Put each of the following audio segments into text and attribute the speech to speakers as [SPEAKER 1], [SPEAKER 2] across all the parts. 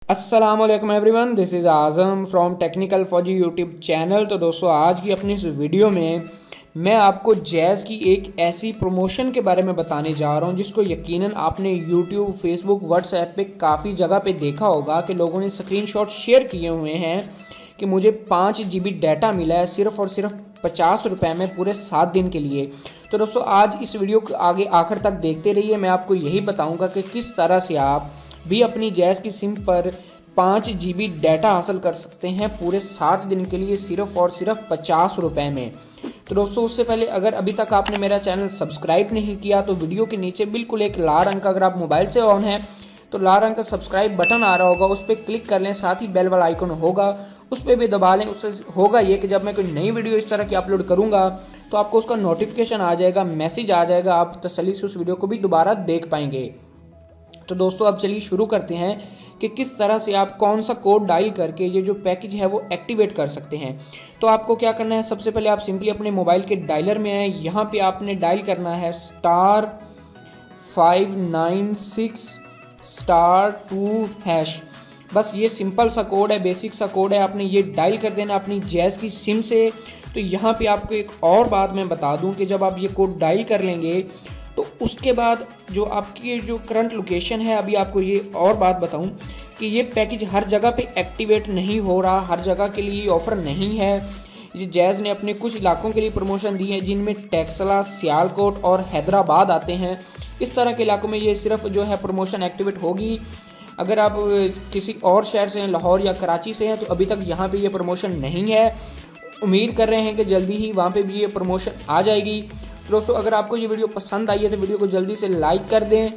[SPEAKER 1] अस्सलाम वालेकुम everyone, this is Azam from technical फौजी यूट्यूब चैनल। तो दोस्तों, आज की अपनी इस वीडियो में मैं आपको जैज़ की एक ऐसी प्रमोशन के बारे में बताने जा रहा हूं जिसको यकीनन आपने यूट्यूब, फेसबुक, व्हाट्सएप पे काफ़ी जगह पे देखा होगा कि लोगों ने स्क्रीनशॉट शेयर किए हुए हैं कि मुझे 5 GB डाटा मिला है सिर्फ़ और सिर्फ 50 रुपये में पूरे 7 दिन के लिए। तो दोस्तों, आज इस वीडियो को आगे आखिर तक देखते रहिए। मैं आपको यही बताऊँगा कि किस तरह से आप भी अपनी जैज़ की सिम पर 5 GB डाटा हासिल कर सकते हैं पूरे 7 दिन के लिए सिर्फ़ और सिर्फ 50 रुपये में। तो दोस्तों, उससे पहले अगर अभी तक आपने मेरा चैनल सब्सक्राइब नहीं किया तो वीडियो के नीचे बिल्कुल एक लाल रंग का, अगर आप मोबाइल से ऑन है तो लाल रंग का सब्सक्राइब बटन आ रहा होगा, उस पर क्लिक कर लें। साथ ही बेल वाला आइकन होगा, उस पर भी दबा लें। उससे होगा ये कि जब मैं कोई नई वीडियो इस तरह की अपलोड करूँगा तो आपको उसका नोटिफिकेशन आ जाएगा, मैसेज आ जाएगा, आप तसल्ली से उस वीडियो को भी दोबारा देख पाएंगे। तो दोस्तों, अब चलिए शुरू करते हैं कि किस तरह से आप कौन सा कोड डायल करके ये जो पैकेज है वो एक्टिवेट कर सकते हैं। तो आपको क्या करना है, सबसे पहले आप सिंपली अपने मोबाइल के डायलर में आए। यहाँ पे आपने डायल करना है *596*2#। बस ये सिंपल सा कोड है, बेसिक सा कोड है, आपने ये डायल कर देना अपनी जैज़ की सिम से। तो यहाँ पे आपको एक और बात मैं बता दूँ कि जब आप ये कोड डायल कर लेंगे तो उसके बाद जो आपकी जो करंट लोकेशन है, अभी आपको ये और बात बताऊं कि ये पैकेज हर जगह पे एक्टिवेट नहीं हो रहा, हर जगह के लिए ऑफ़र नहीं है। ये जैज़ ने अपने कुछ इलाकों के लिए प्रमोशन दी है जिनमें टेक्सला, सियालकोट और हैदराबाद आते हैं। इस तरह के इलाकों में ये सिर्फ जो है प्रमोशन एक्टिवेट होगी। अगर आप किसी और शहर से हैं, लाहौर या कराची से हैं, तो अभी तक यहाँ पे ये प्रमोशन नहीं है। उम्मीद कर रहे हैं कि जल्दी ही वहाँ पे भी ये प्रमोशन आ जाएगी। तो दोस्तों, अगर आपको ये वीडियो पसंद आई है तो वीडियो को जल्दी से लाइक कर दें,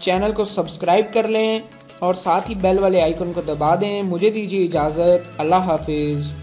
[SPEAKER 1] चैनल को सब्सक्राइब कर लें और साथ ही बेल वाले आइकन को दबा दें। मुझे दीजिए इजाज़त। अल्लाह हाफिज़।